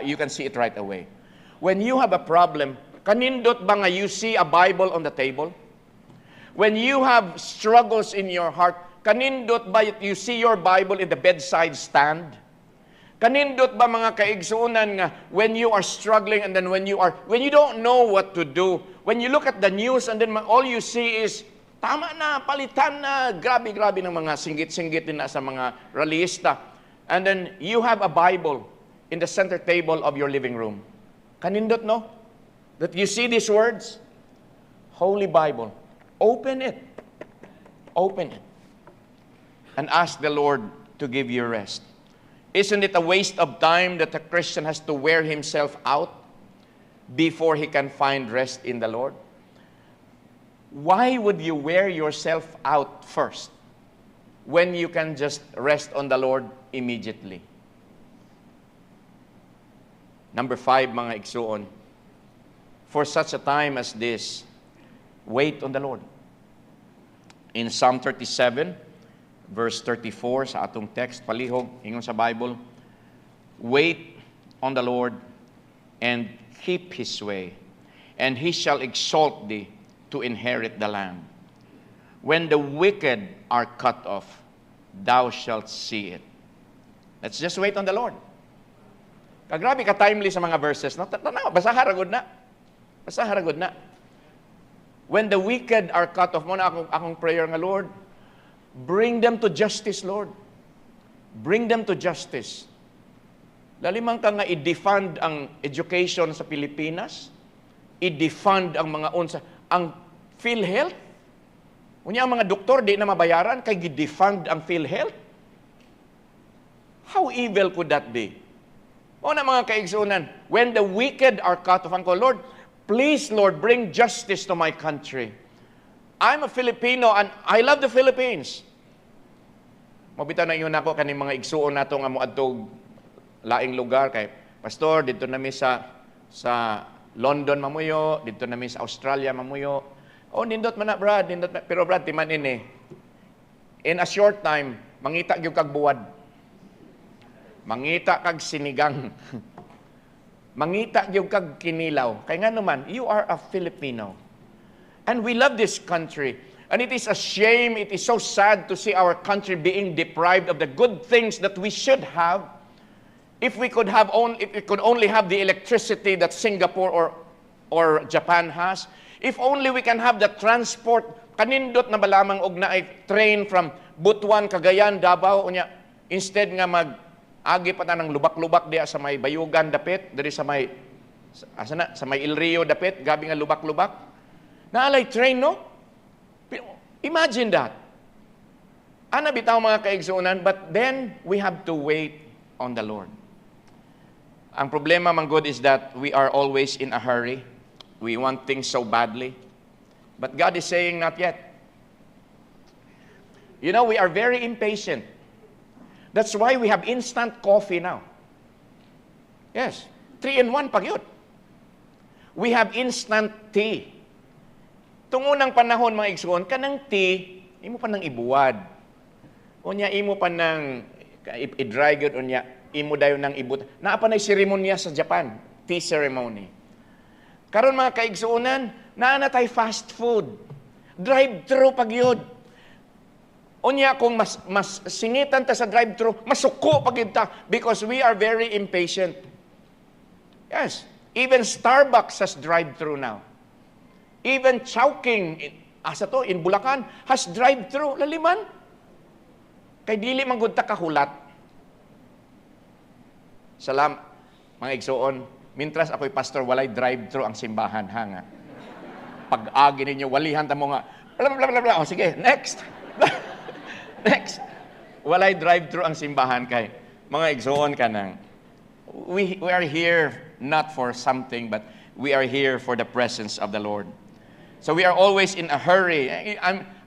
A: You can see it right away. When you have a problem, kanindot ba nga you see a Bible on the table? When you have struggles in your heart, kanindot ba you see your Bible in the bedside stand? Kanindot ba mga kaigsuunan nga when you are struggling and then when you don't know what to do, when you look at the news and then all you see is tama na, palitan na, grabe-grabe ng mga singgit-singgit din na sa mga rallyista. And then you have a Bible in the center table of your living room. Kanindot, no? That you see these words, Holy Bible. Open it. Open it. And ask the Lord to give you rest. Isn't it a waste of time that a Christian has to wear himself out before he can find rest in the Lord? Why would you wear yourself out first when you can just rest on the Lord immediately? Number 5, mga igsuon, for such a time as this, wait on the Lord. In Psalm 37, verse 34, sa atong text, palihog, ingon sa Bible, wait on the Lord and keep His way, and He shall exalt thee to inherit the land. When the wicked are cut off, thou shalt see it. Let's just wait on the Lord. Kagrabe ka timely sa mga verses. No? Basaha ragod na. Basaha ragod na. When the wicked are cut off, muna akong prayer nga, Lord, bring them to justice, Lord. Bring them to justice. Lalimang ka nga i-defund ang education sa Pilipinas, i-defund ang mga unsa, ang PhilHealth. Unya ang mga doktor di na mabayaran kay gi-defund ang PhilHealth. How evil could that be? O na mga kaigsunan, when the wicked are cut off, ang ko, Lord, please, Lord, bring justice to my country. I'm a Filipino and I love the Philippines. Mabita na yun ako kaning mga igsuon nato nga moadtog laing lugar kay pastor dito nami sa London mamuyo, dito nami sa Australia mamuyo. Oh, nindot man na, Brad, nindot man. Pero Brad, timan ini. In a short time, mangita gyud kag buwad. Mangita kag sinigang. Mangita gyud kag kinilaw. Kay nga naman, you are a Filipino. And we love this country. And it is a shame, it is so sad to see our country being deprived of the good things that we should have. If we could only have the electricity that Singapore or Japan has, if only we can have the transport, kanindot na balamang og na ay train from Butuan, Cagayan, Davao, unya, instead nga mag-agi pa ta ng lubak-lubak diya sa may Bayugan dapit, diri sa may sa may El Rio dapit, gabi nga lubak-lubak. Naalay train, no? Imagine that. Ana bitaw mga kaigsuunan, but then we have to wait on the Lord. Ang problema, man God, is that we are always in a hurry. We want things so badly. But God is saying, not yet. You know, we are very impatient. That's why we have instant coffee now. Yes, 3-in-1 pag yun. We have instant tea. Tungunang panahon, mga igsuon, kanang tea, imo pa nang ibuwad. Unya, imo pa nang i-dry good, unya, imo dayon nang ibut. Naapa na seremonya sa Japan, tea ceremony. Karon mga kaigsuunan, naana tay fast food. Drive-thru pag yun. Unya, kung mas singitan ta sa drive-thru, masuko pag yun ta because we are very impatient. Yes, even Starbucks has drive-thru now. Even Chowking, in Bulacan, has drive-thru. Laliman. Kay dili man gud ta kahulat. Salam, mga igsuon, mintras ako'y pastor, walay drive-thru ang simbahan, ha nga. pag-agi ninyo, walihan ta mo nga, bla bla bla bla. O sige, next. Next. Walay drive-thru ang simbahan kay mga igsoon ka nang. We are here not for something, but we are here for the presence of the Lord. So we are always in a hurry.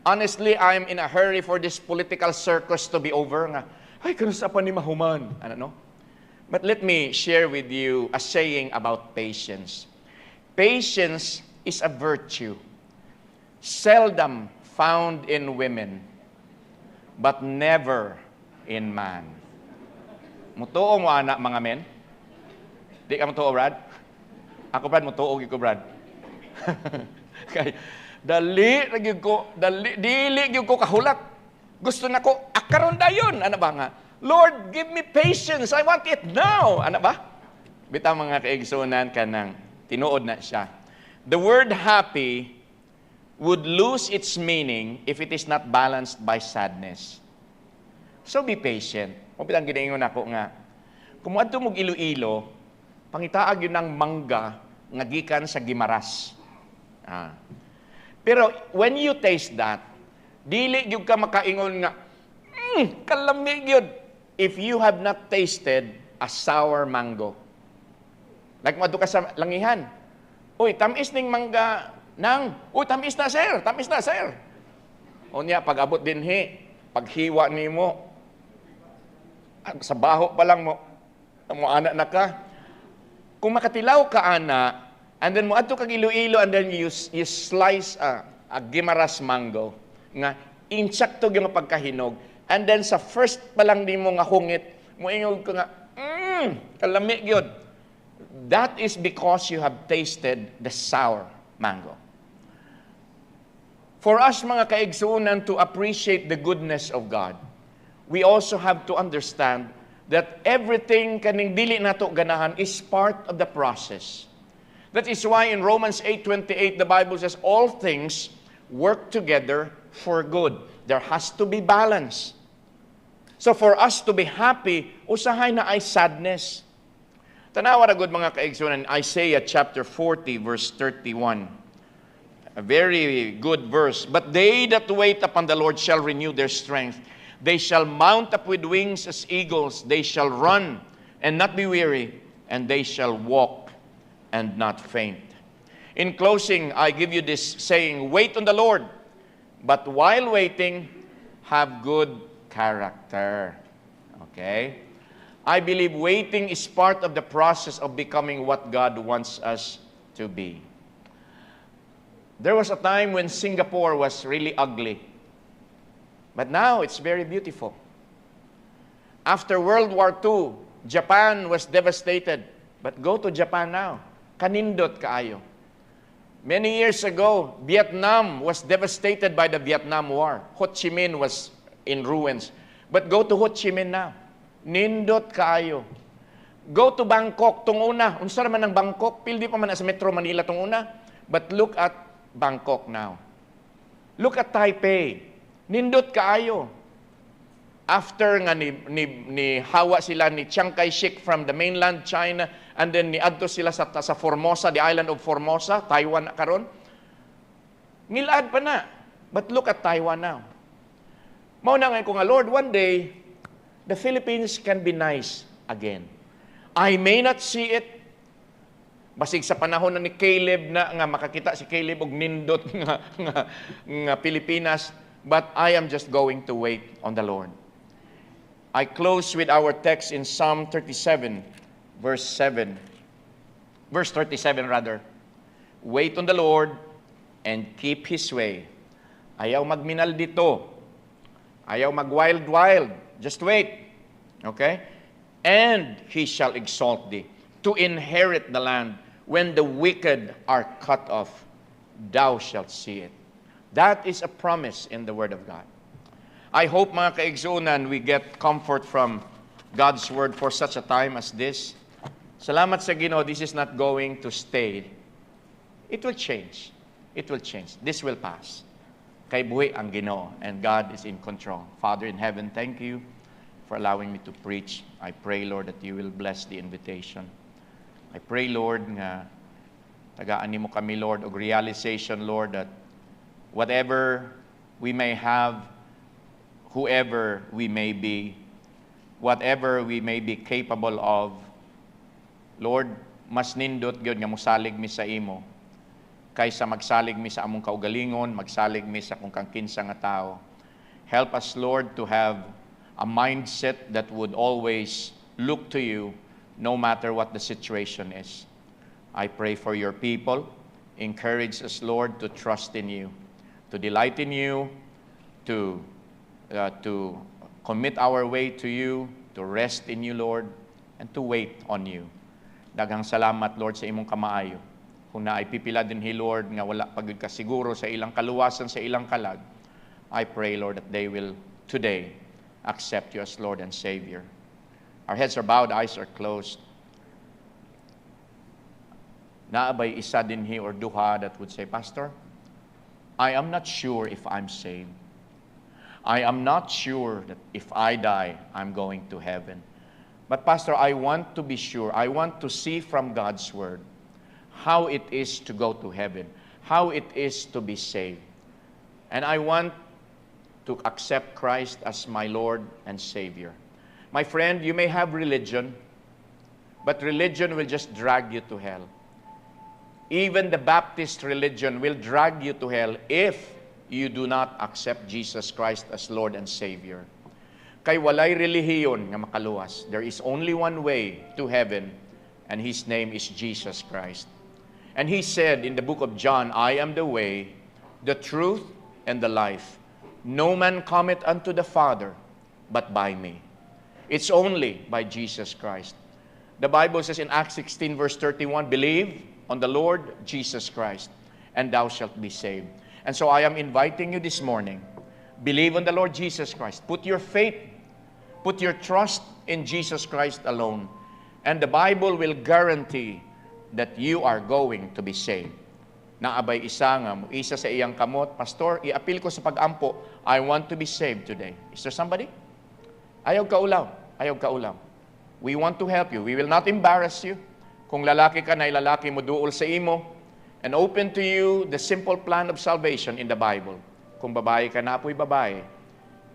A: Honestly, I'm in a hurry for this political circus to be over. Nga, ay, kanusa pa ni mahuman. Ano, no? But let me share with you a saying about patience. Patience is a virtue seldom found in women, but never in man. Mutuo mo, anak, mga men? Di ka mutuo, Brad? Ako, Brad, mutuo ko, Brad. Kay, dili ko kahulat. Gusto na ko, akaron dayon. Ano ba nga? Lord, give me patience. I want it now. Ano ba? Bitaw mga kaigsunan ka nang tinuod na siya. The word happy would lose its meaning if it is not balanced by sadness. So be patient. Kung bitang ginaingon ako nga, kung adto mog Iloilo, pangitaag yun ng mangga nga gikan sa Gimaras. Pero when you taste that, dili gyud ka makaingon nga, kalami gyud if you have not tasted a sour mango. Like madto ka sa langihan. Uy, tamis ning mangga nang. Uy, tamis na sir, tamis na sir. Unya pag abot dinhi, paghiwa nimo, sa baho pa lang mo anak na ka. Kung makatilaw ka ana, and then mo adto kag Iloilo, and then you slice a Gimaras mango nga insakto gyud nga pagkahinog, and then sa first pa lang nimo nga hungit, moingog ka nga, kalami gyud. That is because you have tasted the sour mango. For us mga kaigsunan to appreciate the goodness of God, we also have to understand that everything kaning dili nato ganahan is part of the process. That is why in Romans 8:28 the Bible says all things work together for good. There has to be balance. So for us to be happy, usahay na ay sadness. Tanawa ra gud mga kaigsunan, Isaiah chapter 40 verse 31. A very good verse. But they that wait upon the Lord shall renew their strength. They shall mount up with wings as eagles. They shall run and not be weary, and they shall walk and not faint. In closing, I give you this saying, wait on the Lord, but while waiting, have good character. Okay? I believe waiting is part of the process of becoming what God wants us to be. There was a time when Singapore was really ugly. But now it's very beautiful. After World War II, Japan was devastated. But go to Japan now. Kanindot kaayo. Many years ago, Vietnam was devastated by the Vietnam War. Ho Chi Minh was in ruins. But go to Ho Chi Minh now. Nindot kaayo. Go to Bangkok, tung una. Unsa man ang Bangkok? Pildi pa man sa Metro Manila tung una. But look at Bangkok now. Look at Taipei. Nindot kaayo. After nga ni hawa sila ni Chiang Kai-shek from the mainland China, and then ni adto sila sa Formosa, the island of Formosa, Taiwan na karon. Milad pa na. But look at Taiwan now. Mao na nga ko nga, Lord, one day the Philippines can be nice again. I may not see it. Basig sa panahon na ni Caleb na nga makakita si Caleb og nindot nga Pilipinas. But I am just going to wait on the Lord. I close with our text in Psalm 37, verse 7. Verse 37 rather. Wait on the Lord and keep His way. Ayaw magminal dito. Ayaw mag-wild-wild. Just wait. Okay? And He shall exalt thee to inherit the land. When the wicked are cut off, thou shalt see it. That is a promise in the Word of God. I hope mga kaigsunan, we get comfort from God's Word for such a time as this. Salamat sa Ginoo, this is not going to stay. It will change. It will change. This will pass. Kay buhi ang Ginoo, and God is in control. Father in heaven, thank you for allowing me to preach. I pray, Lord, that you will bless the invitation. I pray, Lord, nga Tagaan nimo kami, Lord, og realization, Lord, that whatever we may have, whoever we may be, whatever we may be capable of, Lord, mas nindot gyud nga mosalig mi sa imo kaysa magsalig mi sa among kaugalingon, magsalig mi sa kung kang kinsa nga tao. Help us, Lord, to have a mindset that would always look to you no matter what the situation is. I pray for your people. Encourage us, Lord, to trust in you, to delight in you, to commit our way to you, to rest in you, Lord, and to wait on you. Daghang salamat, Lord, sa imong kamaayo. Kung naay pipila din Lord, nga wala pagud ka siguro sa ilang kaluwasan, sa ilang kalag, I pray, Lord, that they will today accept you as Lord and Savior. Our heads are bowed, eyes are closed. Naabay isa din or duha that would say, Pastor, I am not sure if I'm saved. I am not sure that if I die, I'm going to heaven. But Pastor, I want to be sure. I want to see from God's Word how it is to go to heaven, how it is to be saved. And I want to accept Christ as my Lord and Savior. My friend, you may have religion, but religion will just drag you to hell. Even the Baptist religion will drag you to hell if you do not accept Jesus Christ as Lord and Savior. Kay walay relihiyon nga makaluwas. There is only one way to heaven, and His name is Jesus Christ. And He said in the book of John, I am the way, the truth, and the life. No man cometh unto the Father but by me. It's only by Jesus Christ. The Bible says in Acts 16 verse 31, believe on the Lord Jesus Christ, and thou shalt be saved. And so I am inviting you this morning, believe on the Lord Jesus Christ. Put your faith, put your trust in Jesus Christ alone. And the Bible will guarantee that you are going to be saved. Naabay isa nga, isa sa iyang kamot, Pastor, i-appeal ko sa pag-ampo, I want to be saved today. Is there somebody? Ayaw ka ulaw. Ayaw ka ulaw. We want to help you. We will not embarrass you. Kung lalaki ka na lalaki mo duol sa imo, and open to you the simple plan of salvation in the Bible. Kung babae ka na apoy babae,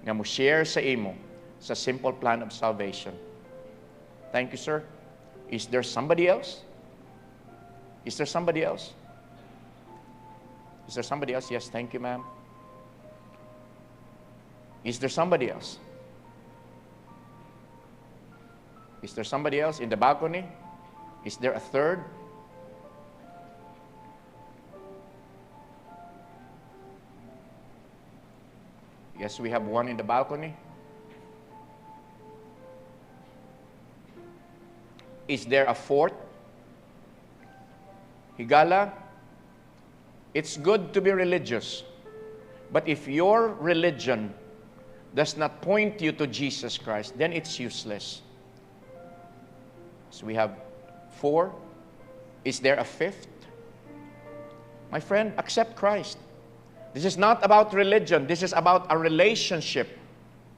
A: nga mo share sa imo sa simple plan of salvation. Thank you, sir. Is there somebody else? Is there somebody else? Is there somebody else? Yes, thank you, ma'am. Is there somebody else? Is there somebody else in the balcony? Is there a third? Yes, we have one in the balcony. Is there a fourth? Higala, it's good to be religious, but if your religion does not point you to Jesus Christ, then it's useless. So we have 4. Is there a 5th? My friend, accept Christ. This is not about religion. This is about a relationship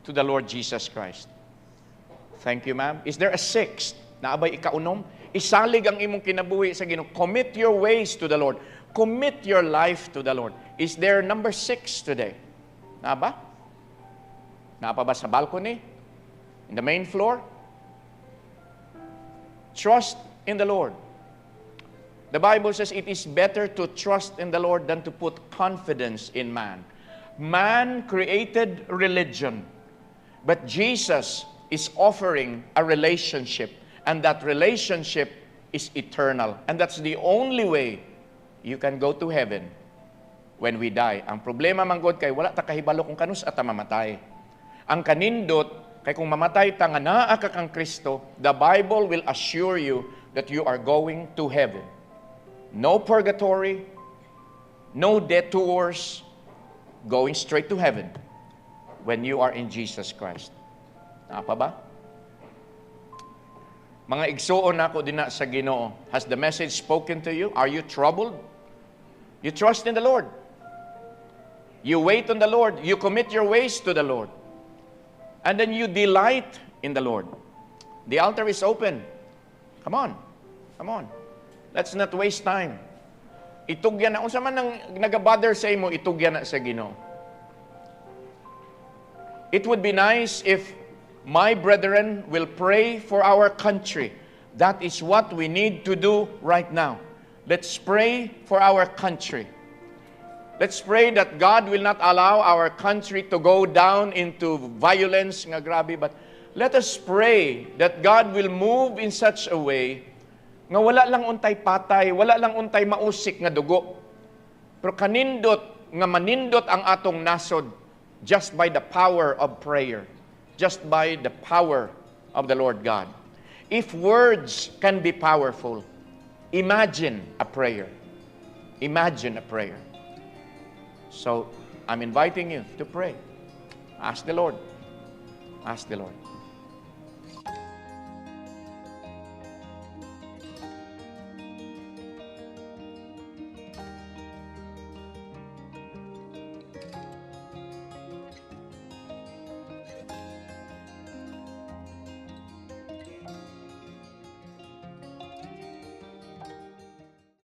A: to the Lord Jesus Christ. Thank you, ma'am. Is there a 6th? Naabay ikaunom? Isalig ang imong kinabuhi sa Ginoo. Commit your ways to the Lord. Commit your life to the Lord. Is there number 6 today? Naaba? Naapa ba sa balcony? In the main floor? Trust in the Lord. The Bible says it is better to trust in the Lord than to put confidence in man. Man created religion, but Jesus is offering a relationship, and that relationship is eternal. And that's the only way you can go to heaven when we die. Ang problema man God kay wala ta kahibalo kung kanus at mamatay. Ang kanindot kay kung mamatay ta nga naa ka kang Kristo, the Bible will assure you that you are going to heaven. No purgatory, no detours, going straight to heaven when you are in Jesus Christ. Naapa ba? Mga igsuon nako dinha sa Ginoo, has the message spoken to you? Are you troubled? You trust in the Lord. You wait on the Lord. You commit your ways to the Lord. And then you delight in the Lord. The altar is open. Come on. Come on. Let's not waste time. Itugyan na. Unsa man nang nagabother sa imo, itugyan na sa Ginoo. It would be nice if my brethren will pray for our country. That is what we need to do right now. Let's pray for our country. Let's pray that God will not allow our country to go down into violence nga grabe, but let us pray that God will move in such a way nga wala lang untay patay, wala lang untay mausik nga dugo. Pero kanindot nga manindot ang atong nasod just by the power of prayer, just by the power of the Lord God. If words can be powerful, imagine a prayer. Imagine a prayer. So, I'm inviting you to pray. Ask the Lord. Ask the Lord.